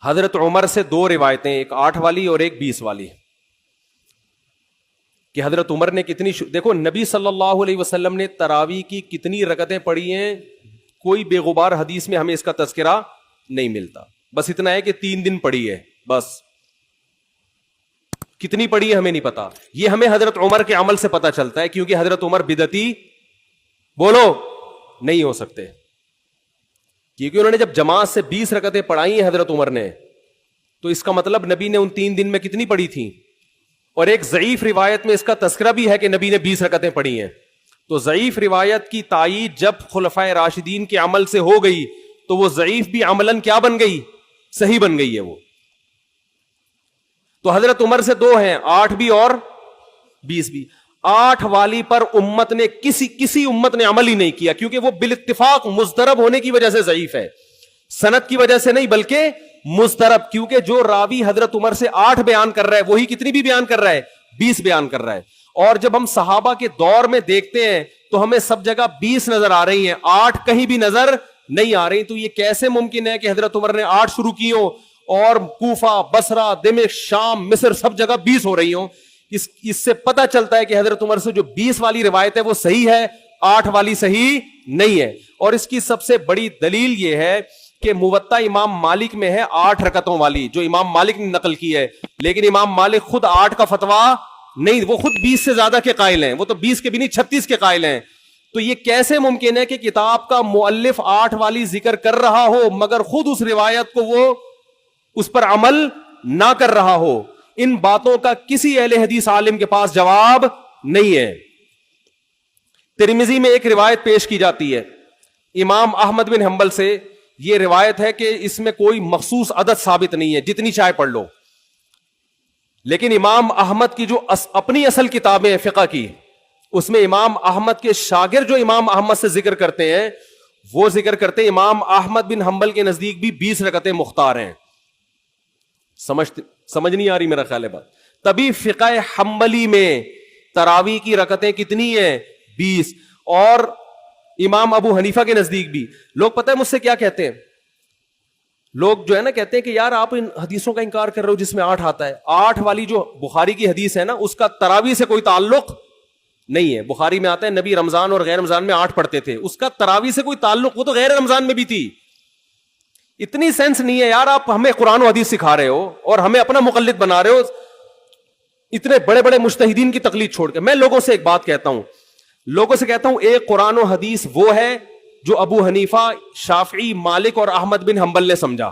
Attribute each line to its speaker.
Speaker 1: حضرت عمر سے دو روایتیں، ایک 8 والی اور ایک 20 والی، کہ حضرت عمر نے کتنی دیکھو نبی صلی اللہ علیہ وسلم نے تراویح کی کتنی رکعتیں پڑھی ہیں، کوئی بے غبار حدیث میں ہمیں اس کا تذکرہ نہیں ملتا، بس اتنا ہے کہ 3 دن پڑھی ہے، بس کتنی پڑھی ہے ہمیں نہیں پتا. یہ ہمیں حضرت عمر کے عمل سے پتا چلتا ہے، کیونکہ حضرت عمر بدعتی بولو نہیں ہو سکتے، کیونکہ انہوں نے جب جماعت سے 20 رکعتیں پڑھائی ہیں حضرت عمر نے، تو اس کا مطلب نبی نے ان 3 دن میں کتنی پڑھی تھی. اور ایک ضعیف روایت میں اس کا تذکرہ بھی ہے کہ نبی نے 20 رکعتیں پڑھی ہیں. تو ضعیف روایت کی تائید جب خلفائے راشدین کے عمل سے ہو گئی تو وہ ضعیف بھی عملاً کیا بن گئی؟ صحیح بن گئی ہے وہ. تو حضرت عمر سے 2 ہیں، 8 بھی اور 20 بھی. 8 والی پر امت نے کسی امت نے عمل ہی نہیں کیا، کیونکہ وہ بالاتفاق مضطرب ہونے کی وجہ سے ضعیف ہے، سند کی وجہ سے نہیں بلکہ مضطرب. کیونکہ جو راوی حضرت عمر سے 8 بیان کر رہا ہے وہی کتنی بھی بیان کر رہا ہے؟ 20 بیان کر رہا ہے. اور جب ہم صحابہ کے دور میں دیکھتے ہیں تو ہمیں سب جگہ 20 نظر آ رہی ہیں، 8 کہیں بھی نظر نہیں آ رہی. تو یہ کیسے ممکن ہے کہ حضرت عمر نے 8 شروع کی ہوں اور کوفہ، بصرہ، دمشق، شام، مصر سب جگہ 20 ہو رہی ہوں؟ اس سے پتہ چلتا ہے کہ حضرت عمر سے جو 20 والی روایت ہے وہ صحیح ہے، 8 والی صحیح نہیں ہے. اور اس کی سب سے بڑی دلیل یہ ہے کہ موطا امام مالک میں ہے 8 رکعتوں والی، جو امام مالک نے نقل کی ہے، لیکن امام مالک خود 8 کا فتویٰ نہیں، وہ خود 20 سے زیادہ کے قائل ہیں، وہ تو 20 کے بھی نہیں 36 کے قائل ہیں. تو یہ کیسے ممکن ہے کہ کتاب کا مؤلف 8 والی ذکر کر رہا ہو مگر خود اس روایت کو وہ اس پر عمل نہ کر رہا ہو؟ ان باتوں کا کسی اہل حدیث عالم کے پاس جواب نہیں ہے. ترمذی میں ایک روایت پیش کی جاتی ہے امام احمد بن حنبل سے، یہ روایت ہے کہ اس میں کوئی مخصوص عدد ثابت نہیں ہے، جتنی چاہے پڑھ لو. لیکن امام احمد کی جو اپنی اصل کتابیں ہیں فقہ کی، اس میں امام احمد کے شاگرد جو امام احمد سے ذکر کرتے ہیں وہ ذکر کرتے ہیں امام احمد بن حنبل کے نزدیک بھی 20 رکعتیں مختار ہیں. سمجھ نہیں آ رہی میرا خیال ہے بات. تبھی فقہ حنبلی میں تراویح کی رکعتیں کتنی ہیں؟ 20. اور امام ابو حنیفہ کے نزدیک بھی. لوگ پتہ ہے مجھ سے کیا کہتے ہیں؟ لوگ جو ہے نا کہتے ہیں کہ یار آپ ان حدیثوں کا انکار کر رہے ہو جس میں 8 آتا ہے. 8 والی جو بخاری کی حدیث ہے نا اس کا تراویح سے کوئی تعلق نہیں ہے. بخاری میں آتا ہے نبی رمضان اور غیر رمضان میں 8 پڑھتے تھے، اس کا تراویح سے کوئی تعلق، وہ تو غیر رمضان میں بھی تھی. اتنی سینس نہیں ہے یار، آپ ہمیں قرآن و حدیث سکھا رہے ہو اور ہمیں اپنا مقلد بنا رہے ہو اتنے بڑے بڑے مجتہدین کی تقلید چھوڑ کے. میں لوگوں سے ایک بات کہتا ہوں، ایک قرآن و حدیث وہ ہے جو ابو حنیفہ، شافعی، مالک اور احمد بن حنبل نے سمجھا.